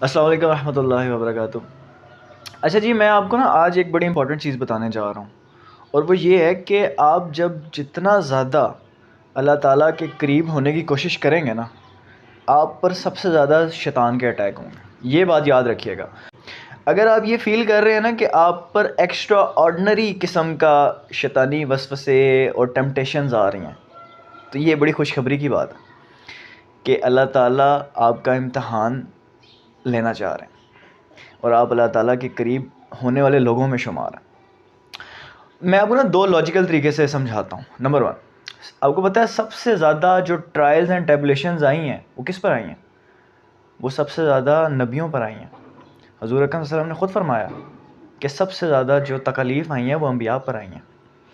السلام علیکم ورحمۃ اللہ وبرکاتہ۔ اچھا جی، میں آپ کو نا آج ایک بڑی امپورٹنٹ چیز بتانے جا رہا ہوں، اور وہ یہ ہے کہ آپ جب جتنا زیادہ اللہ تعالیٰ کے قریب ہونے کی کوشش کریں گے نا، آپ پر سب سے زیادہ شیطان کے اٹیک ہوں گے۔ یہ بات یاد رکھیے گا۔ اگر آپ یہ فیل کر رہے ہیں نا کہ آپ پر ایکسٹرا آرڈنری قسم کا شیطانی وسوسے اور ٹیمپٹیشنز آ رہی ہیں، تو یہ بڑی خوشخبری کی بات ہے کہ اللہ تعالیٰ آپ کا امتحان لینا چاہ رہے ہیں اور آپ اللہ تعالیٰ کے قریب ہونے والے لوگوں میں شمار ہیں۔ میں آپ کو نا دو لاجیکل طریقے سے سمجھاتا ہوں۔ نمبر 1، آپ کو پتہ ہے سب سے زیادہ جو ٹرائلز اینڈ ٹریبولیشنز آئی ہیں وہ کس پر آئی ہیں؟ وہ سب سے زیادہ نبیوں پر آئی ہیں۔ حضور اکرم صلی اللہ علیہ وسلم نے خود فرمایا کہ سب سے زیادہ جو تکالیف آئی ہیں وہ انبیاء پر آئی ہیں،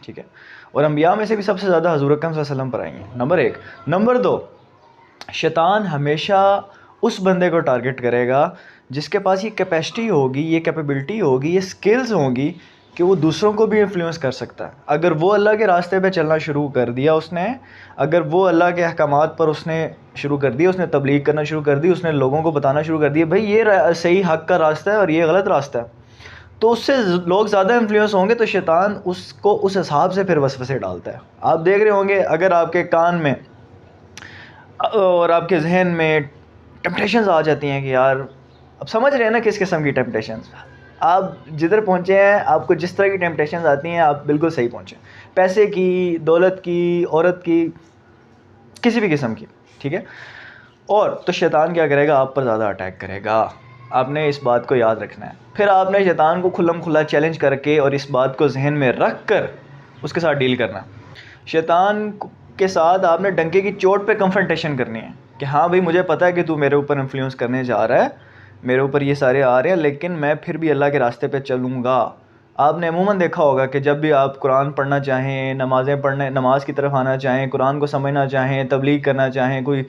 ٹھیک ہے؟ اور انبیاء میں سے بھی سب سے زیادہ حضور اکرم صلی اللہ علیہ وسلم پر آئی ہیں، نمبر 1۔ نمبر 2، شیطان ہمیشہ اس بندے کو ٹارگٹ کرے گا جس کے پاس یہ کیپیسٹی ہوگی، یہ کیپیبلٹی ہوگی، یہ سکلز ہوں گی کہ وہ دوسروں کو بھی انفلوئنس کر سکتا ہے۔ اگر وہ اللہ کے راستے پہ چلنا شروع کر دیا اس نے، اگر وہ اللہ کے احکامات پر اس نے شروع کر دیا، اس نے تبلیغ کرنا شروع کر دی، اس نے لوگوں کو بتانا شروع کر دیا بھائی یہ صحیح حق کا راستہ ہے اور یہ غلط راستہ ہے، تو اس سے لوگ زیادہ انفلوئنس ہوں گے، تو شیطان اس کو اس حساب سے پھر وسوسے ڈالتا ہے۔ آپ دیکھ رہے ہوں گے اگر آپ کے کان میں اور آپ کے ذہن میں ٹیمپٹیشنز آ جاتی ہیں کہ یار، اب سمجھ رہے ہیں نا کس قسم کی ٹیمپٹیشنز، آپ جدھر پہنچے ہیں، آپ کو جس طرح کی ٹیمپٹیشنز آتی ہیں آپ بالکل صحیح پہنچے، پیسے کی، دولت کی، عورت کی، کسی بھی قسم کی، ٹھیک ہے؟ اور تو شیطان کیا کرے گا؟ آپ پر زیادہ اٹیک کرے گا۔ آپ نے اس بات کو یاد رکھنا ہے۔ پھر آپ نے شیطان کو کھلم کھلا چیلنج کر کے اور اس بات کو ذہن میں رکھ کر اس کے ساتھ ڈیل کرنا ہے۔ شیطان کے ساتھ آپ نے ڈنکے کی چوٹ پہ کنفرنٹیشن کرنی ہے کہ ہاں بھائی مجھے پتہ ہے کہ تو میرے اوپر انفلوئنس کرنے جا رہا ہے، میرے اوپر یہ سارے آ رہے ہیں، لیکن میں پھر بھی اللہ کے راستے پہ چلوں گا۔ آپ نے عموماً دیکھا ہوگا کہ جب بھی آپ قرآن پڑھنا چاہیں، نماز کی طرف آنا چاہیں، قرآن کو سمجھنا چاہیں، تبلیغ کرنا چاہیں، کوئی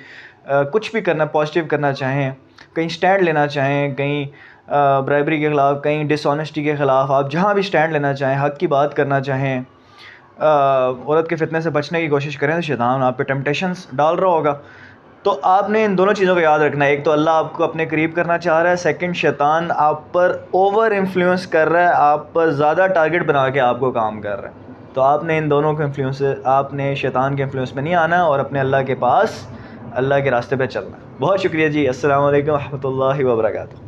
کچھ بھی کرنا، پازیٹیو کرنا چاہیں، کہیں سٹینڈ لینا چاہیں، کہیں برائبری کے خلاف، کہیں ڈس آنیسٹی کے خلاف، آپ جہاں بھی سٹینڈ لینا چاہیں، حق کی بات کرنا چاہیں، عورت کے فتنے سے بچنے کی کوشش کریں، تو شیطان آپ پہ ٹیمپٹیشنز ڈال رہا ہوگا۔ تو آپ نے ان دونوں چیزوں کو یاد رکھنا ہے۔ ایک تو اللہ آپ کو اپنے قریب کرنا چاہ رہا ہے، سیکنڈ شیطان آپ پر اوور انفلوئنس کر رہا ہے، آپ پر زیادہ ٹارگٹ بنا کے آپ کو کام کر رہا ہے۔ تو آپ نے ان دونوں کو آپ نے شیطان کے انفلوئنس میں نہیں آنا اور اپنے اللہ کے پاس، اللہ کے راستے پہ چلنا ہے۔ بہت شکریہ جی، السلام علیکم ورحمۃ اللہ وبرکاتہ۔